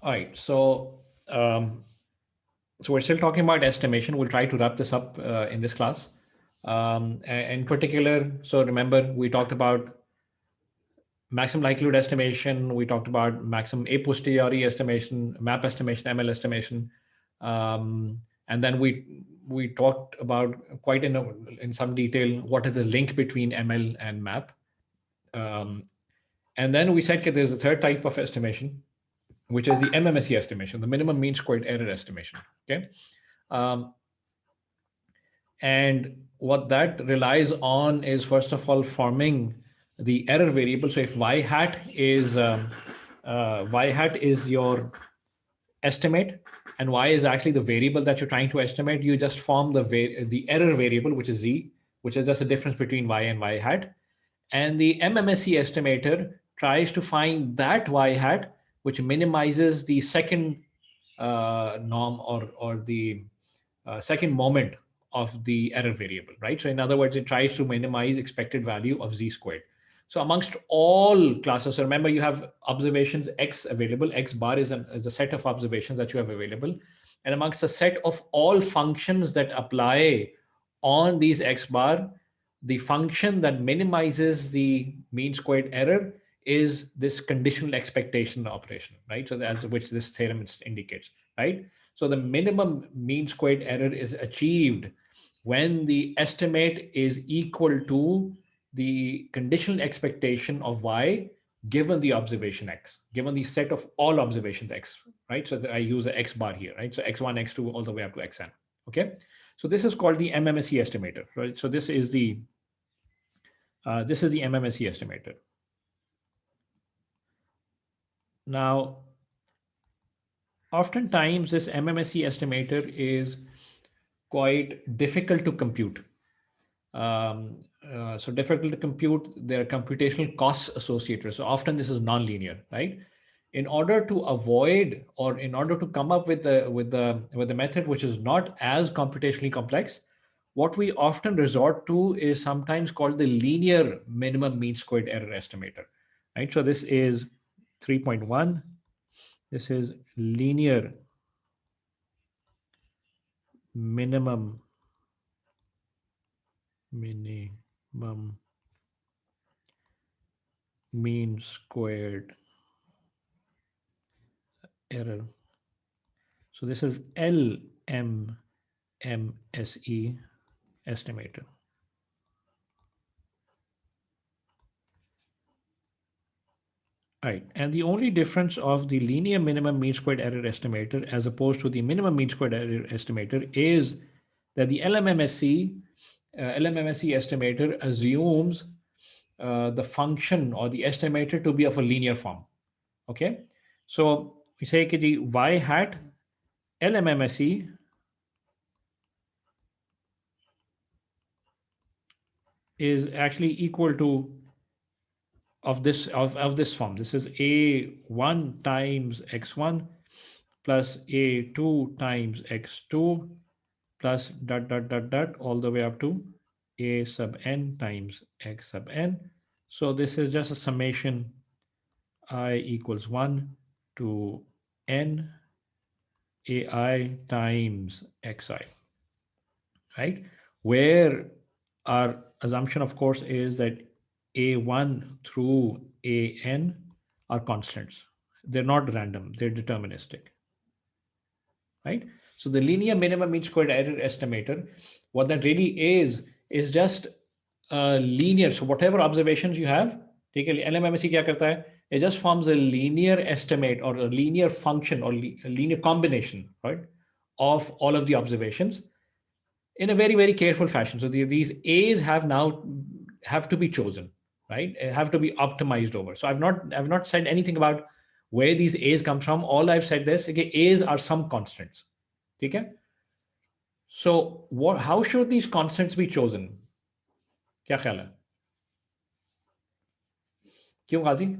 All right. So we're still talking about estimation. We'll try to wrap this up in this class. In particular, so remember, we talked about maximum likelihood estimation. We talked about maximum a posteriori estimation, map estimation, ML estimation. And then we talked about quite in some detail what is the link between ML and map. And then we said that there's a third type of estimation, which is the MMSE estimation, the minimum mean squared error estimation. Okay. And what that relies on is, first of all, forming the error variable. So if y hat is your estimate and y is actually the variable that you're trying to estimate, you just form the error variable, which is z, which is just a difference between y and y hat. And the MMSE estimator tries to find that y hat, which minimizes the second norm or the second moment of the error variable, right? So in other words, it tries to minimize expected value of z squared. So amongst all classes, so remember you have observations x available. X bar is a set of observations that you have available. And amongst the set of all functions that apply on these x bar, the function that minimizes the mean squared error is this conditional expectation operation, right? So as which this theorem indicates, right? So the minimum mean squared error is achieved when the estimate is equal to the conditional expectation of y given the observation x, given the set of all observations x, right? So I use the x bar here, right? So x1, x2, all the way up to xn, okay? So this is called the MMSE estimator, right? So this is the MMSE estimator. Now, oftentimes this MMSE estimator is quite difficult to compute. So difficult to compute, there are computational costs associated. So often this is nonlinear, right? In order to avoid, or in order to come up with the method which is not as computationally complex, what we often resort to is sometimes called the linear minimum mean squared error estimator, right? So this is 3.1. This is linear minimum mean squared error. So this is LMMSE estimator. All right, and the only difference of the linear minimum mean squared error estimator as opposed to the minimum mean squared error estimator is that the LMMSE estimator assumes the function or the estimator to be of a linear form. Okay, so we say that the y hat LMMSE is actually equal to of this form. This is a1 times x1 plus a2 times x2 plus dot dot dot dot all the way up to a sub n times x sub n. So this is just a summation I equals 1 to n ai times xi, right? Where our assumption, of course, is that a1 through an are constants. They're not random, they're deterministic, right? So the linear minimum mean squared error estimator, what that really is just linear. So whatever observations you have, take a LMMSE kya karta hai? It just forms a linear estimate or a linear function or a linear combination, right, of all of the observations in a very, very careful fashion. So these A's have to be chosen, right? Have to be optimized over. So I've not said anything about where these A's come from. All I've said is, okay, A's are some constants. Okay? So how should these constants be chosen? Kya khayal hai? Kyun, Ghazi?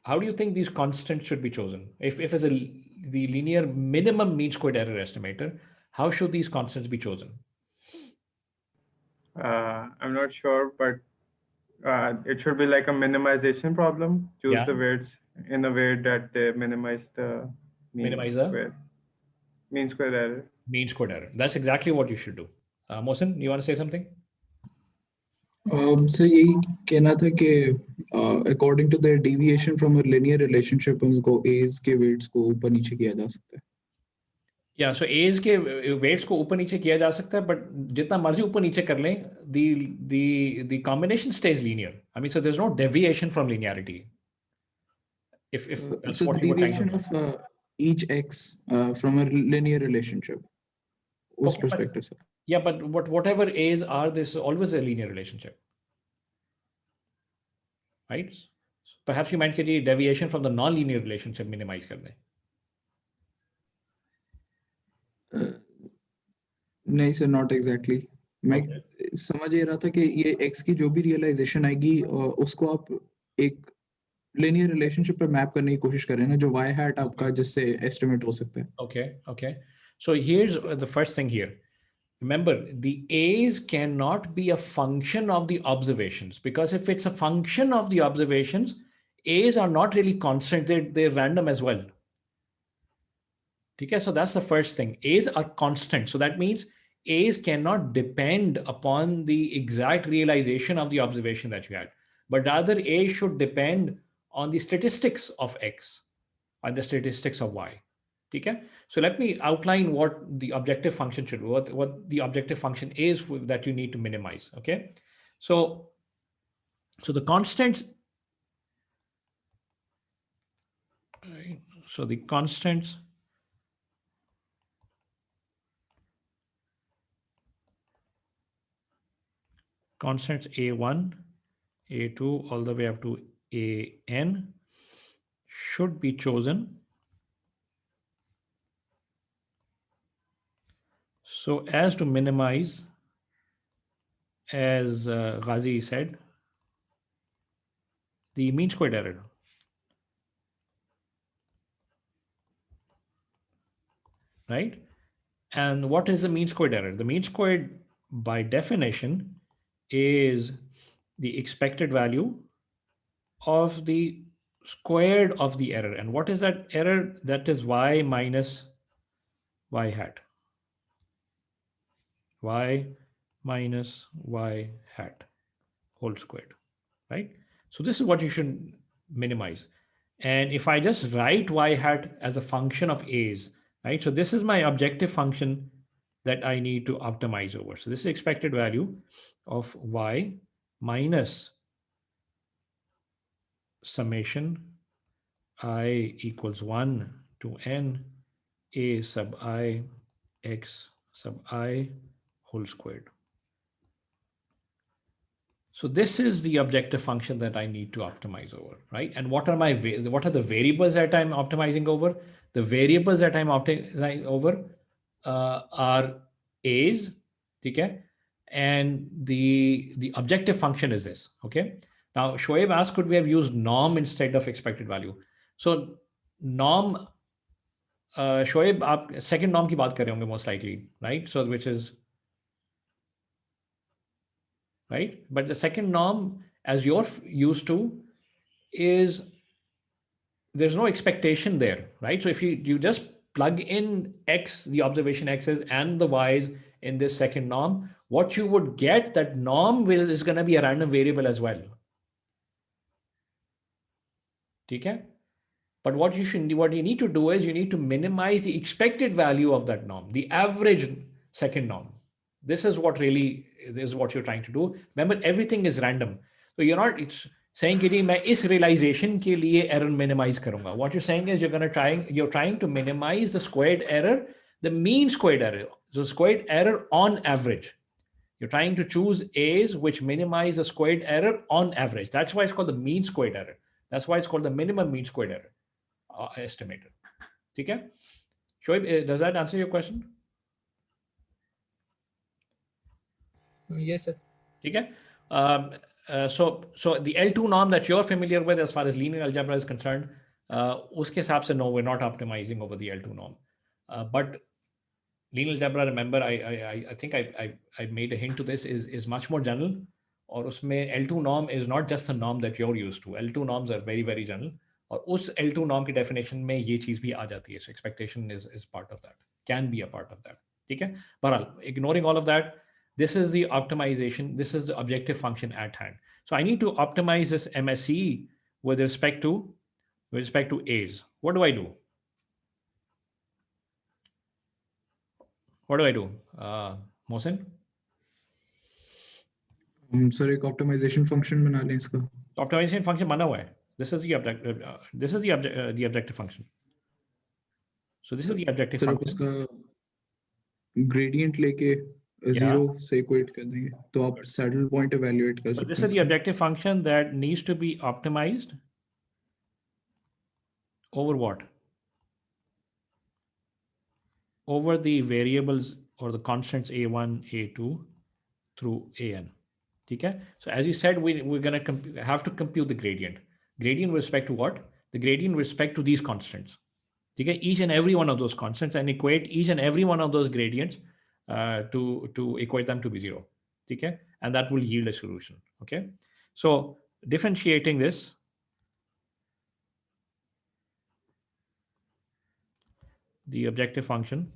How do you think these constants should be chosen? If it's the linear minimum mean squared error estimator, how should these constants be chosen? I'm not sure, but it should be like a minimization problem. Choose the weights in a way that they minimize the mean Minimize the square mean square error. mean squared error. That's exactly what you should do. Mohsin, you want to say something? Sir यही कहना था कि according to the deviation from a linear relationship उनको edge के weights को ऊपर नीचे किया जा सकता है. या सो एज के वेट्स को ऊपर नीचे किया जा सकता है, बट जितना मर्जी ऊपर नीचे कर लें, the combination stage linear. I mean, so there is no deviation from linearity. If that's So the what you were trying to deviation do. of each x from a linear relationship उस Okay, but perspective से. yeah, but whatever A's are, this is always a linear relationship, right? Perhaps you might get a deviation from the non-linear relationship minimize कर दें. नहीं sir, not exactly. मैं Okay. समझ ये रहा था कि ये x की जो भी रियलाइजेशन आएगी उसको आप एक लिनियर रिलेशनशिप पे मैप करने की कोशिश कर रहे हैं ना, जो y हैट आपका जिससे एस्टिमेट हो सकता है. Okay, okay. So here's the first thing here. Remember, the A's cannot be a function of the observations, because if it's a function of the observations, A's are not really constant, they're random as well. Okay, so that's the first thing. A's are constant. So that means A's cannot depend upon the exact realization of the observation that you had, but rather A should depend on the statistics of X and the statistics of Y. Okay, so let me outline what the objective function should be, what the objective function is that you need to minimize. Okay, so the constants, right? So the constants A1, A2, all the way up to AN should be chosen so as to minimize, as Ghazi said, the mean squared error. Right? And what is the mean squared error? The mean squared, by definition, is the expected value of the squared of the error. And what is that error? That is y minus y hat. Y minus y hat whole squared, right? So this is what you should minimize. And if I just write y hat as a function of A's, right? So this is my objective function that I need to optimize over. So this is expected value of y minus summation I equals 1 to n a sub I x sub I whole squared. So this is the objective function that I need to optimize over, right? And what are the variables that I'm optimizing over? The variables that I'm optimizing over are A's, okay? And the objective function is this, okay? Now, Shoaib asked, could we have used norm instead of expected value? So norm, Shoaib, आप second norm की बात कर रहे होंगे most likely, right? So which is, right? But the second norm, as you're used to, is there's no expectation there, right? So if you just plug in x, the observation x's and the y's in this second norm, what you would get, that norm is going to be a random variable as well. Okay? But what you need to do is you need to minimize the expected value of that norm, the average second norm. This is what you're trying to do. Remember, everything is random. So you're not saying कि मैं इस realization के लिए error minimize करूंगा. What you're saying is you're trying to minimize the squared error, the mean squared error, the squared error on average. You're trying to choose A's which minimize the squared error on average. That's why it's called the mean squared error. That's why it's called the minimum mean squared error estimator. Okay? Shoaib, does that answer your question? Yes, sir. Okay? So the L2 norm that you're familiar with as far as linear algebra is concerned, uske hisab se, no, we're not optimizing over the L2 norm. But linear algebra, remember, I think I made a hint to this, is much more general. Or usme L2 norm is not just a norm that you're used to. L2 norms are very, very general. और उस L2 norm की definition में ये चीज़ भी आ जाती है. So expectation is part of that, can be a part of that. ठीक है. बहरहाल, ignoring all of that, this is the optimization, this is the objective function at hand. So I need to optimize this MSE with respect to A's. What do I do? What do I do? Mohsin? Sir एक optimisation function बना लें इसका. तो optimization function बना हुआ है. This is the objective function. So this is the objective sir आप function. उसका ग्रेडियंट लेके जीरो से इक्वेट कर देंगे तो आप सैडल पॉइंट इवैल्यूएट कर So सकते this हैं is the objective function that needs to be optimized over what? Over the variables or the constants a1, a2 through an. Okay? So as you said, we're going to have to compute the gradient. Gradient with respect to what? The gradient with respect to these constants. Okay? Each and every one of those constants, and equate each and every one of those gradients to equate them to be zero. Okay? And that will yield a solution. Okay? So differentiating this, the objective function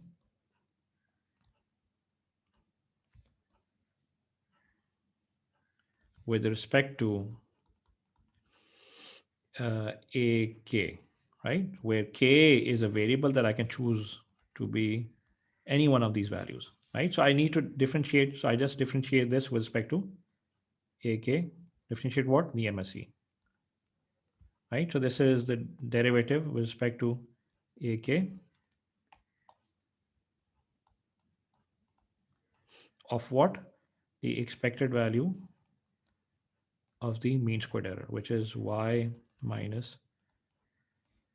with respect to ak, right? Where k is a variable that I can choose to be any one of these values, right? So I need to differentiate. So I just differentiate this with respect to ak. Differentiate what? The MSE, right? So this is the derivative with respect to ak of what? The expected value of the mean squared error, which is y minus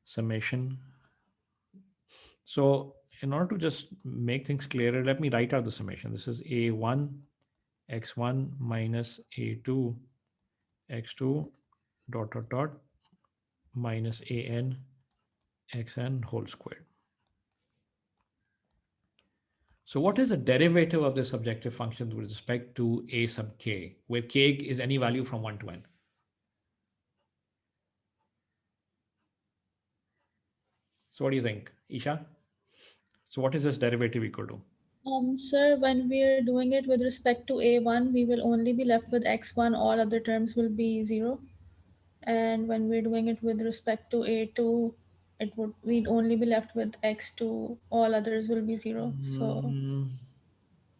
summation. So in order to just make things clearer, let me write out the summation. This is a1 x1 minus a2 x2 dot dot dot minus an xn whole squared. So what is the derivative of this objective function with respect to a sub k, where k is any value from 1 to n? So what do you think, Isha? So what is this derivative equal to? Sir, when we are doing it with respect to a1, we will only be left with x1. All other terms will be 0. And when we're doing it with respect to a2, we'd only be left with x2. All others will be 0. So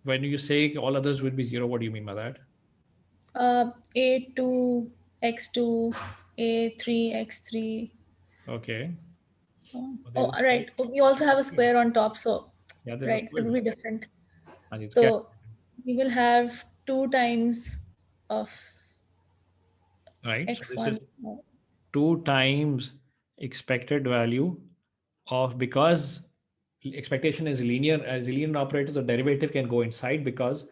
When you say all others will be 0, what do you mean by that? a2, x2, a3, x3. Okay. So, There's a right. We also have a square on top. So, Yeah, there's a right, it square. will be different. हाँ जी, तो क्या? So, we will have 2 times of Right. So this x1. is 2 times expected value of, because expectation is linear, as a linear operator, the derivative can go inside because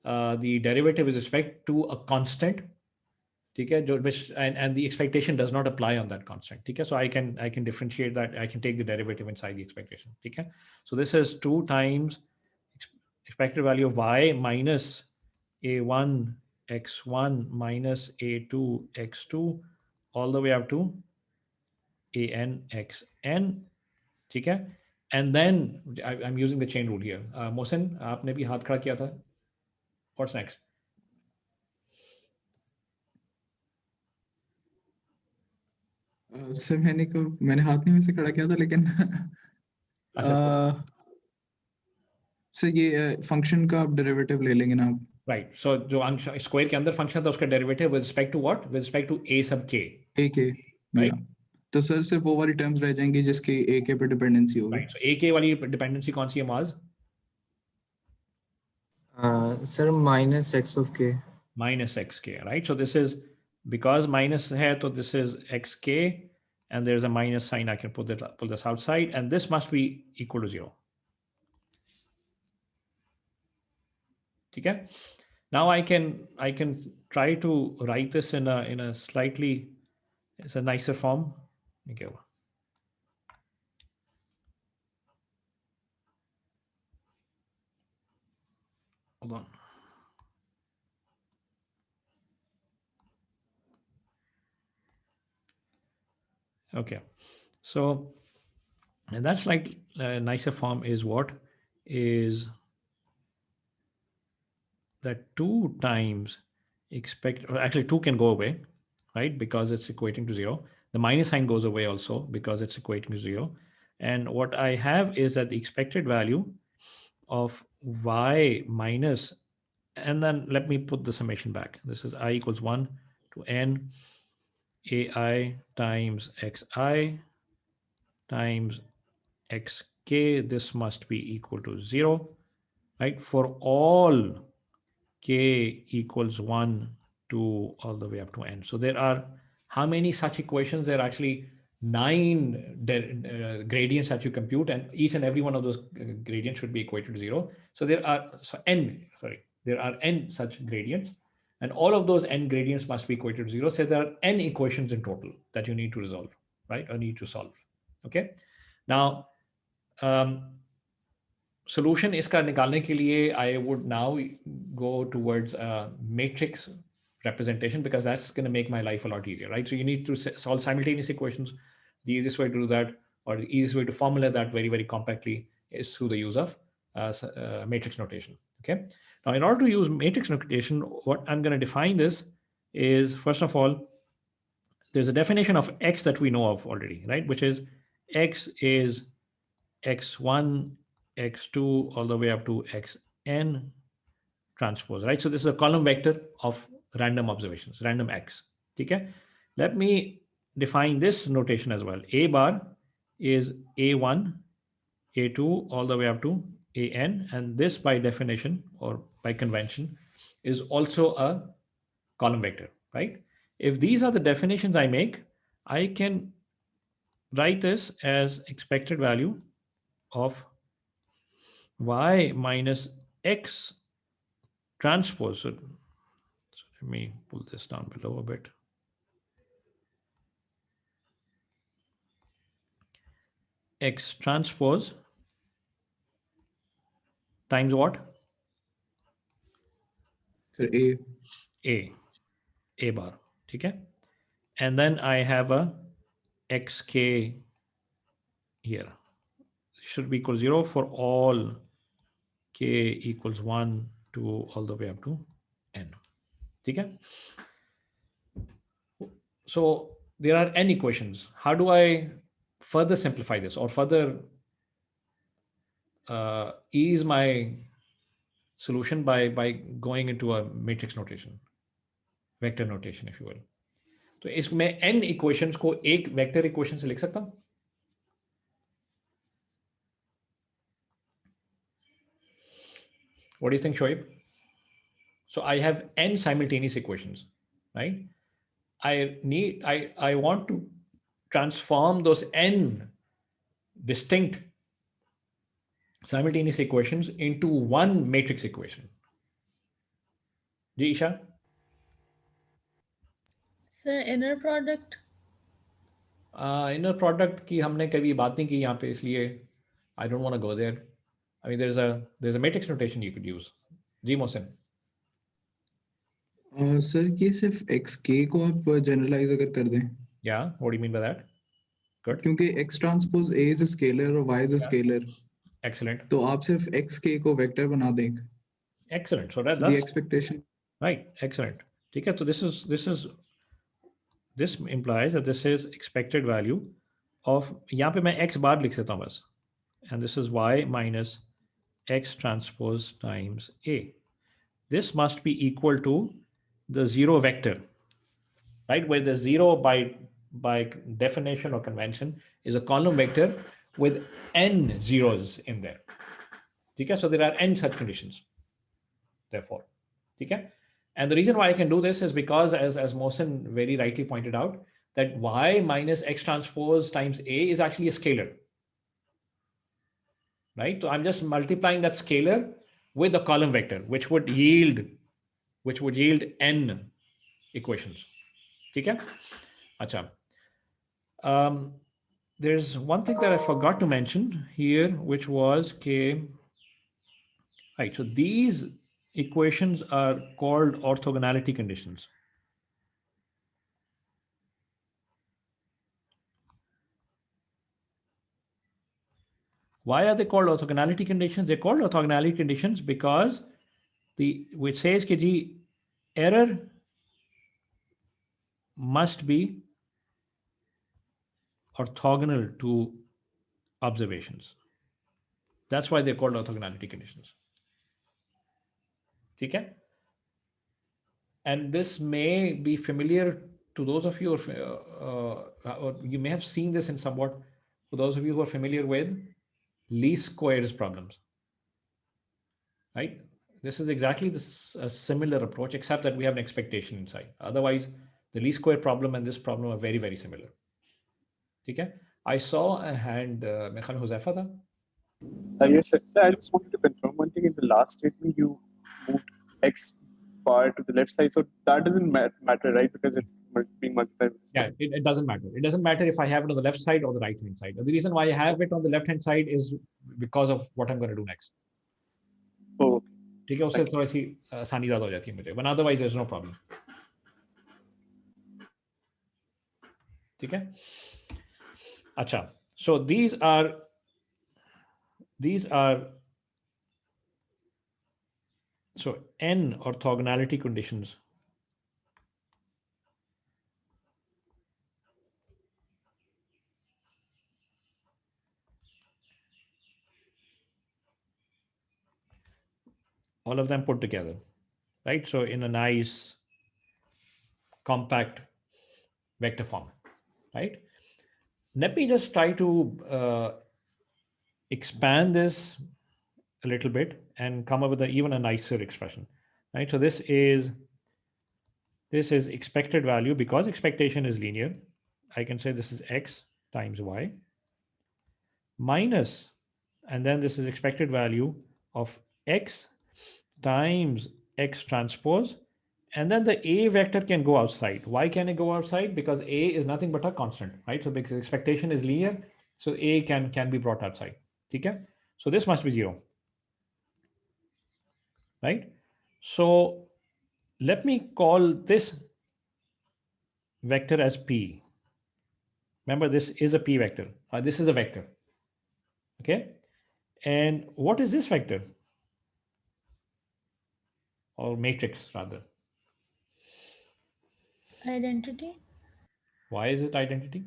the derivative is respect to a constant. Okay, which and the expectation does not apply on that constant. Okay, so I can differentiate that. I can take the derivative inside the expectation. Okay, so this is 2 times expected value of y minus a1 x1 minus a2 x2 all the way up to an xn. ठीक है? And then I'm using the chain rule here. Mohsin, आपने भी हाथ खड़ा किया था. What's next? Sir मैंने हाथ नहीं वैसे खड़ा किया था लेकिन सर ये फंक्शन का आप डेरिवेटिव ले लेंगे ना आप. Right. So जो स्क्वायर के अंदर फंक्शन था उसका derivative with respect to what? With respect to a sub k. a k. Right. तो सर सिर्फ वो वाली टर्म्स रह जाएंगी जिसकी a k पे डिपेंडेंसी होगी. Right. So a k वाली डिपेंडेंसी कौन सी है माज? Sir, minus x of k. Minus xk, right? So this is, because minus hai, so this is xk, and there's a minus sign. I can pull this outside, and this must be equal to 0. Okay. Now I can try to write this in a slightly, it's a nicer form. Okay. Hold on. Okay, so and that's like nicer form is what is that 2 times expect, or actually 2 can go away, right? Because it's equating to 0. The minus sign goes away also because it's equating to 0. And what I have is that the expected value of y minus, and then let me put the summation back. This is I equals 1 to n ai times xi times xk. This must be equal to 0, right? For all k equals 1 to all the way up to n. So there are how many such equations? There are actually 9 gradients that you compute, and each and every one of those gradients should be equated to 0. So there are there are n such gradients, and all of those n gradients must be equated to 0. So there are n equations in total that you need to resolve, right, or need to solve. Okay, now solution इसका निकालने के लिए I would now go towards a matrix representation, because that's going to make my life a lot easier, right? So you need to solve simultaneous equations. The easiest way to do that, or the easiest way to formulate that very, very compactly, is through the use of matrix notation. Okay. Now, in order to use matrix notation, what I'm going to define this is, first of all, there's a definition of x that we know of already, right? Which is x is x1, x2, all the way up to xn transpose, right? So this is a column vector of random observations, random x. Okay, let me define this notation as well. A bar is a1, a2, all the way up to an, and this by definition or by convention is also a column vector, right? If these are the definitions I make, I can write this as expected value of y minus x transpose. So let me pull this down below a bit. X transpose times what? So A bar. Okay. And then I have a xk here. Should be equal 0 for all k equals 1 to all the way up to n. Okay. So there are n equations. How do I further simplify this, or further ease my solution by going into a matrix notation, vector notation, if you will? तो इसमें n equations को एक vector equation से लिख सकता हूं? What do you think, Shoaib? So I have n simultaneous equations, right? I want to transform those n distinct simultaneous equations into one matrix equation. Ji Isha? Sir, inner product. Inner product की हमने कभी बात नहीं की यहाँ पे, इसलिए I don't want to go there. I mean, there's a matrix notation you could use. जी मोहसिन? सर ये सिर्फ xk को आप जनरलाइज अगर कर दें, Yeah, what do you mean by that? Good. क्योंकि x transpose a is a scalar और y is a scalar, Excellent. तो आप सिर्फ xk को वेक्टर बना दें. Excellent. So The that's expectation. right. Excellent. ठीक है, so this implies that this is expected value of, यहाँ पे मैं x bar लिख देता हूँ बस, and this is y minus x transpose times a. This must be equal to the 0 vector, right? Where the 0 by definition or convention is a column vector with n zeros in there. Okay, so there are n such conditions, therefore. Okay, and the reason why I can do this is because, as Mohsen very rightly pointed out, that y minus x transpose times a is actually a scalar, right? So I'm just multiplying that scalar with a column vector, which would yield n equations. Okay, acha. There's one thing that I forgot to mention here, which was k. Right, so these equations are called orthogonality conditions. Why are they called orthogonality conditions? They're called orthogonality conditions because which says कि जी error must be orthogonal to observations. That's why they're called orthogonality conditions. Okay? And this may be familiar to those of you, or you may have seen this in somewhat, for those of you who are familiar with least squares problems, right? This is exactly a similar approach, except that we have an expectation inside. Otherwise, the least square problem and this problem are very, very similar. Okay? I saw a hand, Mekhan Huzaifa tha. Yes, sir. So I just wanted to confirm one thing. In the last statement, you moved x bar to the left side. So that doesn't matter, right? Because it's being multiplied. Yeah, it doesn't matter. It doesn't matter if I have it on the left side or the right hand side. The reason why I have it on the left hand side is because of what I'm going to do next. Oh, ठीक है, उससे थोड़ी सी आसानी ज़्यादा हो जाती है मुझे, but otherwise there's no problem. ठीक है? अच्छा, so these are so n orthogonality conditions. All of them put together, right? So in a nice compact vector form, right? Let me just try to expand this a little bit and come up with even a nicer expression, right? So this is expected value, because expectation is linear. I can say this is x times y minus, and then this is expected value of x times x transpose, and then the a vector can go outside. Why can it go outside? Because a is nothing but a constant, right? So because expectation is linear, so a can be brought outside. Okay? So this must be 0, right? So let me call this vector as p. Remember, this is a p vector. This is a vector. Okay? And what is this vector? Or matrix, rather. Identity. Why is it identity?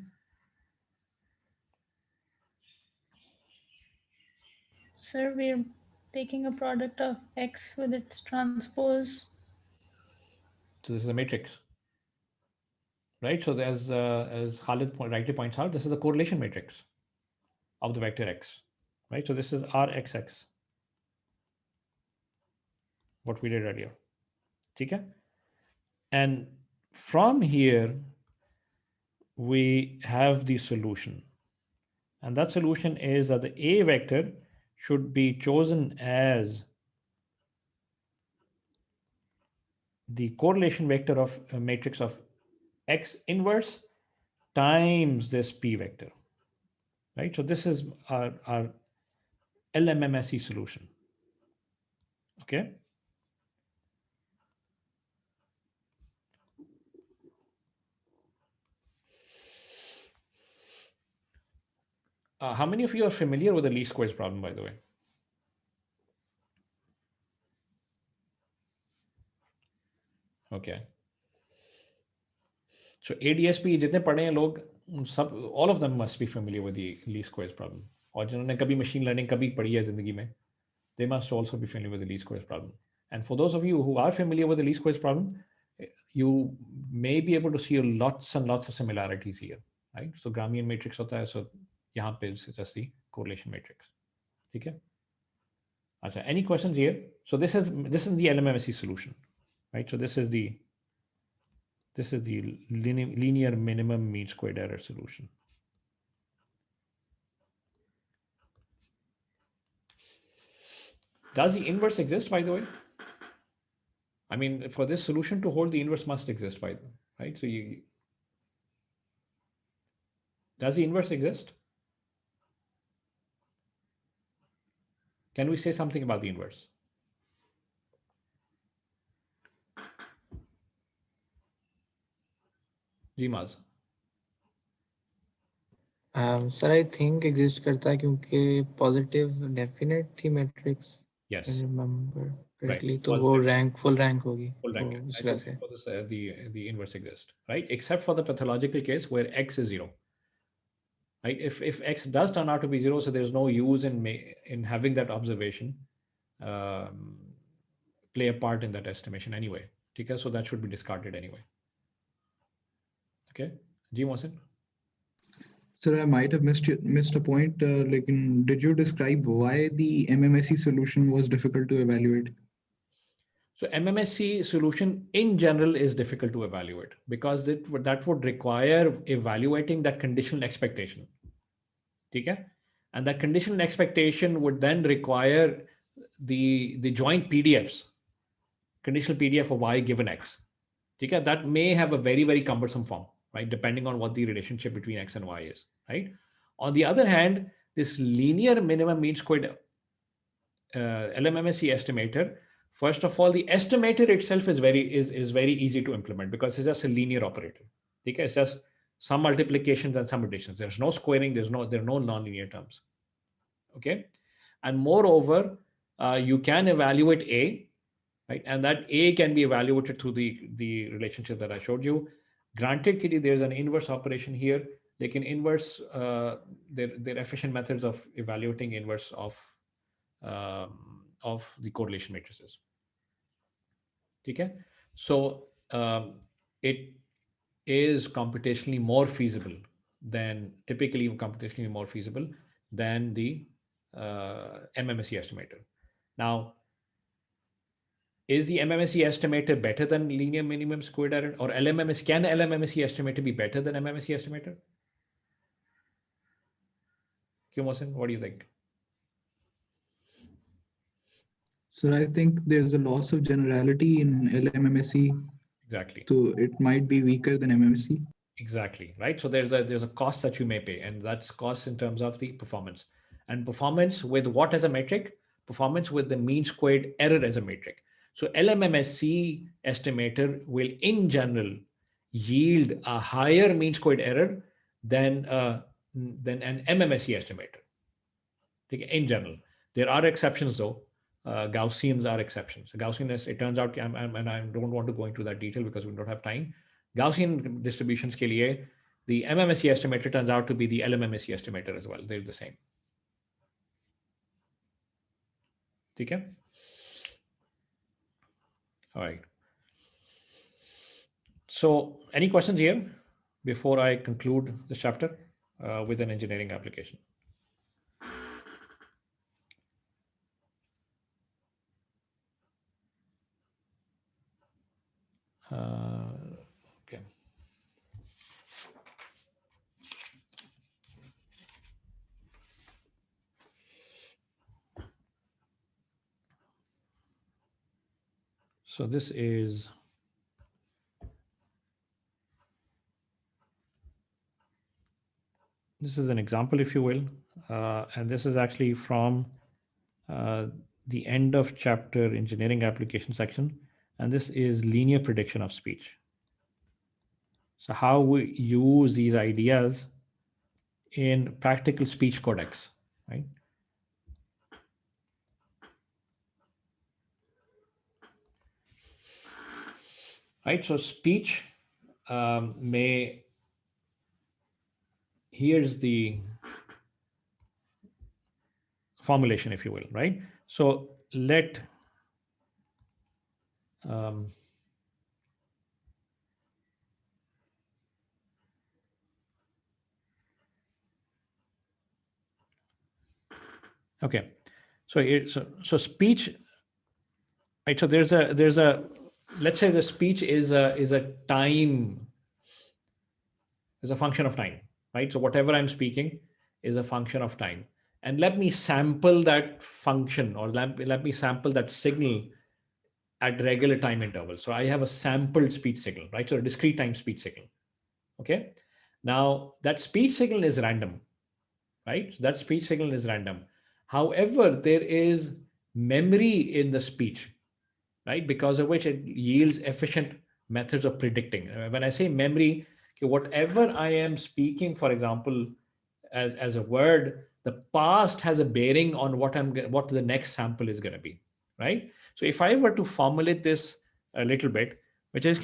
Sir, we're taking a product of X with its transpose. So this is a matrix, right? So there's, as Khalid rightly points out, this is the correlation matrix of the vector x, right? So this is Rxx, what we did earlier. Okay? And from here, we have the solution. And that solution is that the A vector should be chosen as the correlation vector of a matrix of X inverse times this P vector, right? So this is our LMMSE solution, okay? How many of you are familiar with the least squares problem, by the way? Okay. So ADSP जितने पढ़े हैं लोग, सब, all of them must be familiar with the least squares problem. और जिन्होंने कभी machine learning कभी पढ़ी है ज़िंदगी में, they must also be familiar with the least squares problem. And for those of you who are familiar with the least squares problem, you may be able to see lots and lots of similarities here, right? So Gramian matrix होता है, so यहाँ पे it's just the correlation matrix. ठीक है? अच्छा, any questions here? So this is the LMMSE solution, right? So this is the linear minimum mean squared error solution. Does the inverse exist, by the way? I mean, for this solution to hold, the inverse must exist, by the way, right? So does the inverse exist? Can we say something about the inverse? Gmaz. Sir I think exist करता है क्योंकि positive definite थी matrix Yes, remember right. Correctly, तो वो Positive rank full rank होगी full तो rank. इस Right. तरह So से। therefore this, the inverse exists, right? Except for the pathological case where x is 0. Right? If x does turn out to be 0, so there's no use in having that observation um, play a part in that estimation anyway. Okay, so that should be discarded anyway. Okay, G Mohsin? Sir, I might have missed a point. Like, did you describe why the MMSE solution was difficult to evaluate? So MMSE solution in general is difficult to evaluate because that would require evaluating that conditional expectation. Okay? And that conditional expectation would then require the joint PDFs, conditional PDF of y given x. Okay? That may have a very, very cumbersome form, right? Depending on what the relationship between x and y is, right? On the other hand, this linear minimum mean squared LMMSE estimator, first of all, the estimator itself is very easy to implement because it's just a linear operator. Okay? It's just some multiplications and some additions. There's no squaring, there are no nonlinear terms. Okay, and moreover, you can evaluate A, right? And that A can be evaluated through the relationship that I showed you. Granted, Kitty, there's an inverse operation here. They can inverse, they're efficient methods of evaluating inverse of the correlation matrices. Okay, so it is computationally more feasible than typically computationally more feasible than the MMSE estimator. Now, is the MMSE estimator better than linear minimum squared error, or LMMS? Can LMMSE estimator be better than MMSE estimator? Q Mohsin, what do you think? Sir, I think there's a loss of generality in LMMSE, Exactly. so it might be weaker than MMSE. Exactly, right? So there's a cost that you may pay, and that's cost in terms of the performance. And performance with what as a metric? Performance with the mean squared error as a metric. So LMMSE estimator will in general yield a higher mean squared error than an MMSE estimator. Okay, in general. There are exceptions though. Gaussians are exceptions. Gaussian, it turns out, and I don't want to go into that detail because we don't have time. Gaussian distributions ke liye, the MMSE estimator turns out to be the LMMSE estimator as well. They're the same. Okay? All right. So any questions here before I conclude this chapter with an engineering application? Okay. So this is an example, if you will, and this is actually from the end of chapter engineering application section, and this is linear prediction of speech. So how we use these ideas in practical speech codecs, right? Right, so speech here's the formulation, if you will, right? So let okay, so so speech, right? So there's a let's say the speech is a time, is a function of time, right? So whatever I'm speaking is a function of time, and let me sample that function, or let me sample that signal at regular time intervals. So I have a sampled speech signal, right? So a discrete time speech signal. Okay. Now that speech signal is random, right? So that speech signal is random. However, there is memory in the speech, right? Because of which it yields efficient methods of predicting. When I say memory, okay, whatever I am speaking, for example, as a word, the past has a bearing on what the next sample is going to be, right? So if I were to formulate this a little bit, which is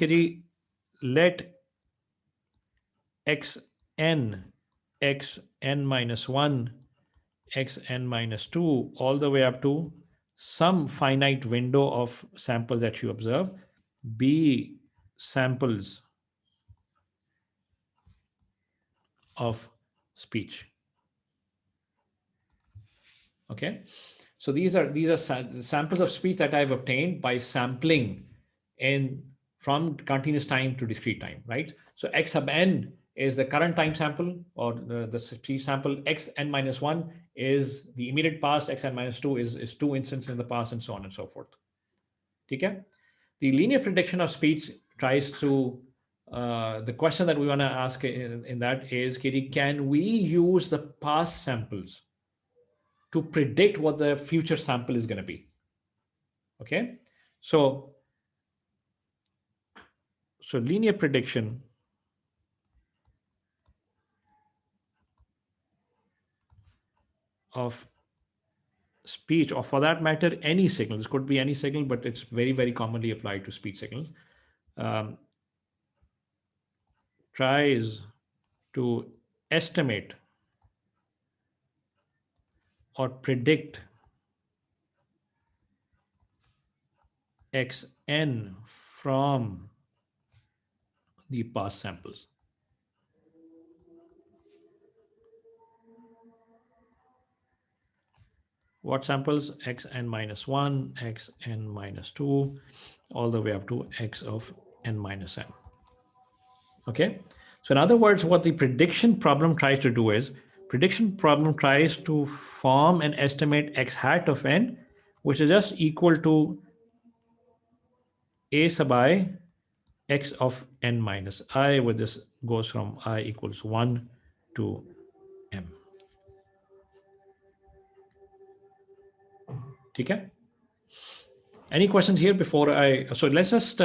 let xn xn minus 1 xn minus 2 all the way up to some finite window of samples that you observe be samples of speech. Okay, so these are samples of speech that I've obtained by sampling from continuous time to discrete time, right? So x sub n is the current time sample, or the speech sample. Xn minus 1 is the immediate past. Xn minus 2 is 2 instances in the past, and so on and so forth. Okay, the linear prediction of speech tries to the question that we want to ask in that is, can we use the past samples to predict what the future sample is going to be? Okay, so linear prediction of speech, or for that matter any signal, this could be any signal, but it's very, very commonly applied to speech signals, tries to estimate or predict xn from the past samples. What samples? Xn minus 1, Xn minus 2, all the way up to X of n minus n. Okay, so in other words, what the prediction problem tries to do is, prediction problem tries to form and estimate x hat of n, which is just equal to a sub I x of n minus I, where this goes from I equals 1 to m. Okay? Any questions here before so let's just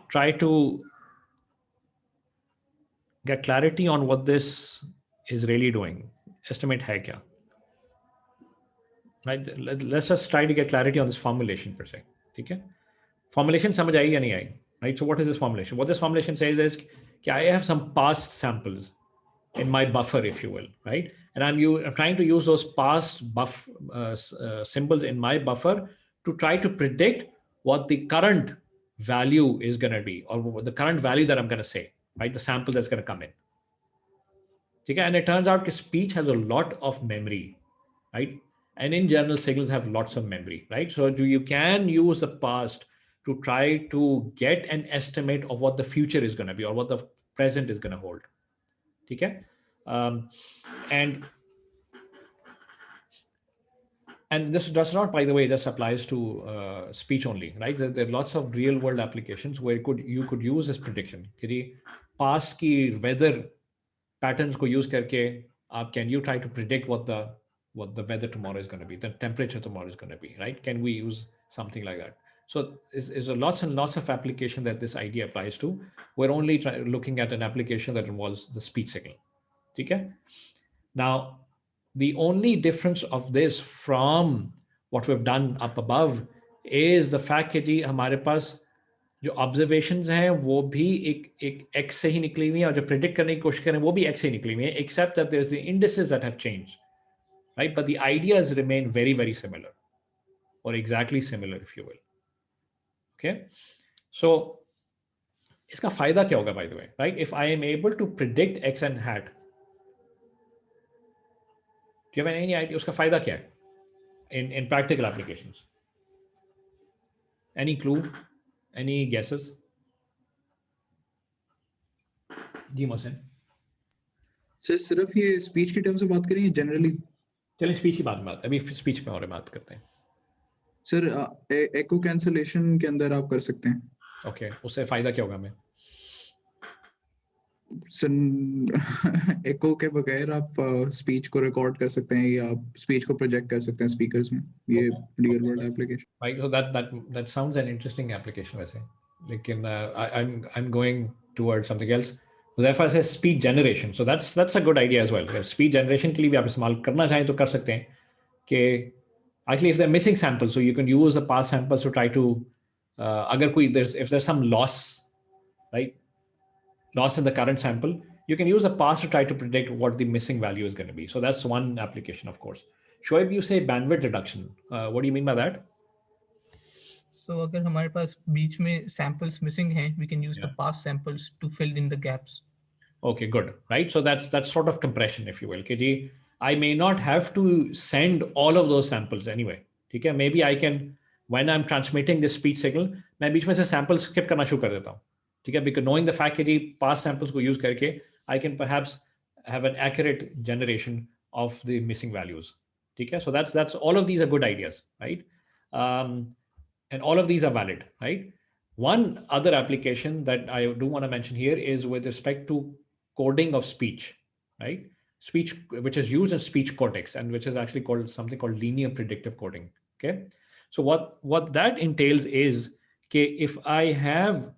try to get clarity on what this is really doing. Estimate hai kya? Right? Let's just try to get clarity on this formulation per se. Okay? Formulation samajh aayi ya nahi aayi? Right? So what is this formulation? What this formulation says is that I have some past samples in my buffer, if you will, right? And I'm trying to use those past symbols in my buffer to try to predict what the current value is going to be, or the current value that I'm going to say, right? The sample that's going to come in. Okay? And it turns out that speech has a lot of memory, right? And in general, signals have lots of memory, right? So you can use the past to try to get an estimate of what the future is going to be, or what the present is going to hold. Okay? And this does not, by the way, just applies to speech only, right? There are lots of real world applications where you could use this prediction. Past ki weather patterns ko use karke, can you try to predict what the weather tomorrow is going to be, the temperature tomorrow is going to be, right? Can we use something like that? So is lots and lots of application that this idea applies to. We're only looking at an application that involves the speech signal. Okay? Now, the only difference of this from what we've done up above is the fact that जी हमारे पास जो observations हैं वो भी एक x से ही निकली हुई हैं, और जो predict करने की कोशिश करें वो भी x से ही निकली हुई हैं, except that there's the indices that have changed, right? But the ideas remain very, very similar, or exactly similar, if you will. Okay, so इसका फायदा क्या होगा, by the way, right? If I am able to predict x and hat, do you have any idea उसका फायदा क्या है in practical applications? Any clue? Any guesses? Ji Mohsin, sir सिर्फ ये स्पीच के टर्म्स में बात करेंगे जनरली? चलिए स्पीच की बात, अभी स्पीच में और बात करते हैं. सर एको कैंसलेशन के अंदर आप कर सकते हैं. ओके, उससे फायदा क्या होगा हमें? एको के बगैर आप स्पीच को रिकॉर्ड कर सकते हैं, या आप स्पीच को प्रोजेक्ट कर सकते हैं स्पीकर्स में. ये real world application. Right, so that sounds an interesting application वैसे, लेकिन I am going towards something else. Therefore I say speech generation. So that's a good idea as well. Speech generation के लिए भी आप इस्तेमाल करना चाहें तो कर सकते हैं कि actually if they're missing samples, so you can use the past samples to try to अगर कोई if there's some loss, right, loss in the current sample, you can use the past to try to predict what the missing value is going to be. So that's one application, of course. Shoaib, you say bandwidth reduction. What do you mean by that? So अगर हमारे पास बीच में samples missing हैं, we can use the past samples to fill in the gaps. Okay, good. Right. So that's sort of compression, if you will. KG, I may not have to send all of those samples anyway. Okay, maybe I can, when I'm transmitting this speech signal, मैं बीच में से samples skip करना शुरू कर देता हूँ. ठीक है, because knowing the fact कि जी past samples को use करके I can perhaps have an accurate generation of the missing values. ठीक है, so that's all of these are good ideas, right? And all of these are valid, right? One other application that I do want to mention here is with respect to coding of speech, right? Speech, which is used in speech cortex and which is actually called something called linear predictive coding. Okay, so what that entails is, okay, if I have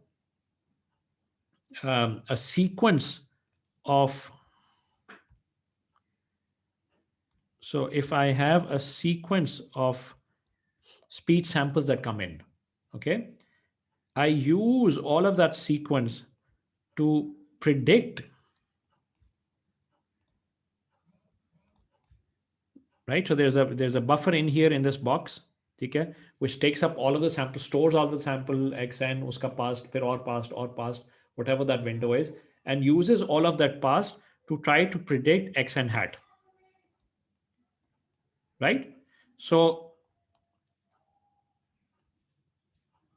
a sequence of, so if I have a sequence of speech samples that come in, okay, I use all of that sequence to predict, right? So there's a buffer in here in this box, okay, which takes up all of the sample, stores all the sample xn, uska past, फिर और past, whatever that window is, and uses all of that past to try to predict xn hat, right? So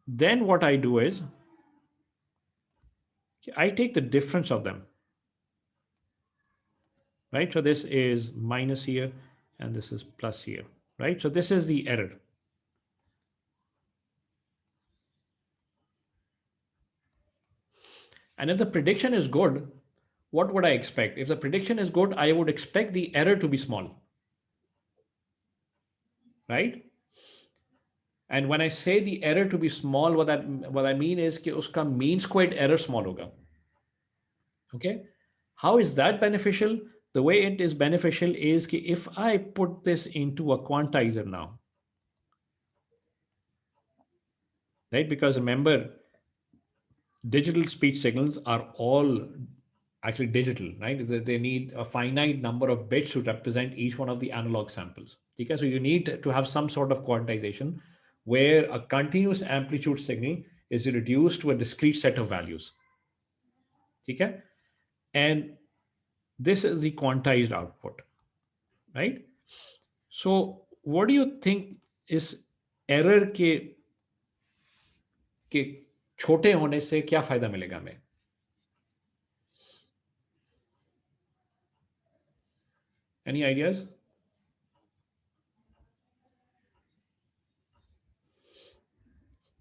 then what I do is I take the difference of them, right? So this is minus here and this is plus here, right? So this is the error. And if the prediction is good, what would I expect? If the prediction is good, I would expect the error to be small, right? And when I say the error to be small, what I mean is कि उसका mean squared error small होगा. Okay, how is that beneficial? The way it is beneficial is कि if I put this into a quantizer now, right? Because remember, digital speech signals are all actually digital, right? They need a finite number of bits to represent each one of the analog samples. Okay, so you need to have some sort of quantization where a continuous amplitude signal is reduced to a discrete set of values. Okay, and this is the quantized output, right? So what do you think is error के छोटे होने से क्या फायदा मिलेगा हमें? Any ideas?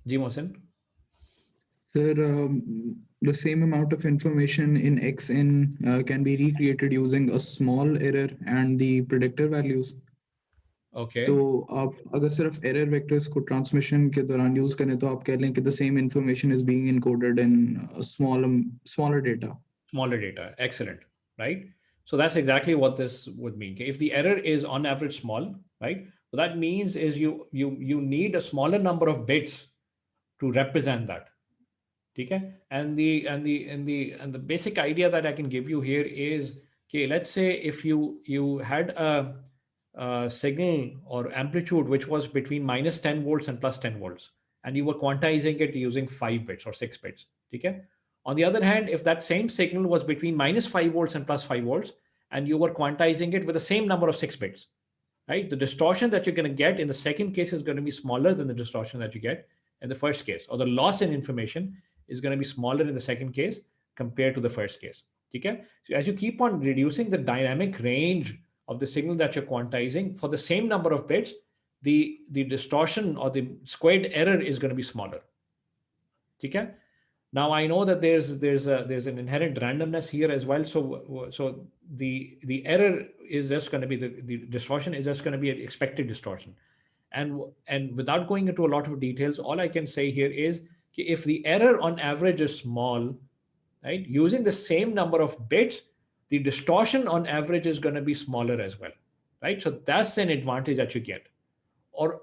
Ji Mohsin? Sir, the same amount of information in xn can be recreated using a small error and the predictor values. Okay. तो आप अगर सिर्फ error vectors को transmission के दौरान use करें तो आप कह लें कि the same information is being encoded in a smaller data. Smaller data, excellent, right? So that's exactly what this would mean. If the error is on average small, right? What that means is you need a smaller number of bits to represent that. Okay? And the basic idea that I can give you here is, okay, let's say if you had a signal or amplitude which was between minus 10 volts and plus 10 volts, and you were quantizing it using 5 bits or 6 bits. Okay? On the other hand, if that same signal was between minus 5 volts and plus 5 volts, and you were quantizing it with the same number of 6 bits, right? The distortion that you're going to get in the second case is going to be smaller than the distortion that you get in the first case, or the loss in information is going to be smaller in the second case compared to the first case. Okay? So as you keep on reducing the dynamic range of the signal that you're quantizing for the same number of bits, the distortion or the squared error is going to be smaller. Okay? Now I know that there's an inherent randomness here as well. So the error is just going to be the distortion is just going to be an expected distortion. And without going into a lot of details, all I can say here is if the error on average is small, right? Using the same number of bits, the distortion on average is going to be smaller as well, right? So that's an advantage that you get. Or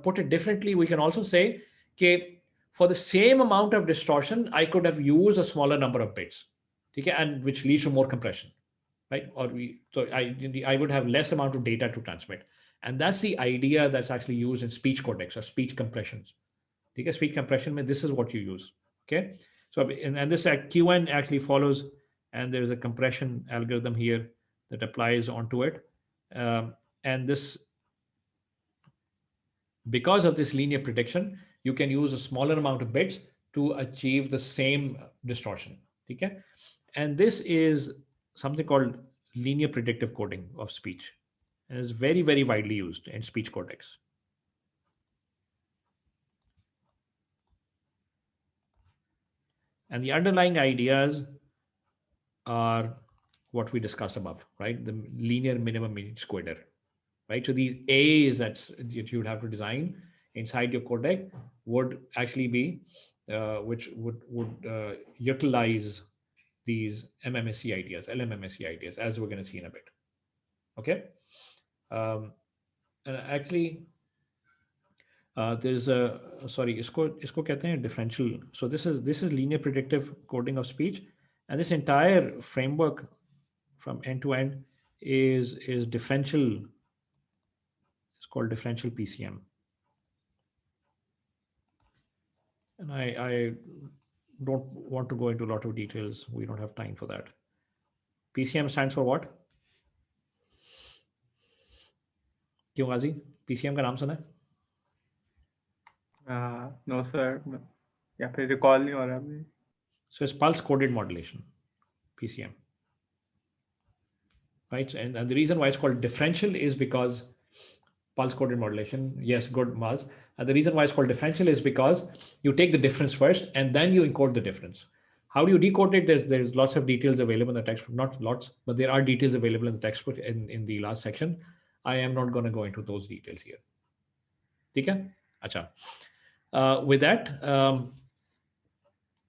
put it differently, we can also say, okay, for the same amount of distortion, I could have used a smaller number of bits, okay, and which leads to more compression, right? So I would have less amount of data to transmit, and that's the idea that's actually used in speech codecs or speech compressions. Okay, speech compression means this is what you use. Okay, so and this QN actually follows, and there is a compression algorithm here that applies onto it, and this, because of this linear prediction, you can use a smaller amount of bits to achieve the same distortion. Okay, and this is something called linear predictive coding of speech, and is very, very widely used in speech codecs. And the underlying ideas are what we discussed above, right? The linear minimum mean squared error, right? So these A's that you would have to design inside your codec would actually be, which would utilize these MMSE ideas, LMMSE ideas, as we're going to see in a bit. Okay. And actually, there's a इसको कहते हैं differential. So this is linear predictive coding of speech, and this entire framework from end to end is differential. It's called differential PCM, and I don't want to go into a lot of details. We don't have time for that. PCM stands for what? क्यों गाजी? PCM का नाम सुना है? No sir, या फिर recall नहीं हो रहा अभी. So it's pulse coded modulation, PCM. Right, and the reason why it's called differential is because pulse coded modulation. Yes, good, Maz. And the reason why it's called differential is because you take the difference first and then you encode the difference. How do you decode it? There's lots of details available in the textbook. Not lots, but there are details available in the textbook in the last section. I am not going to go into those details here. Okay? Acha. With that,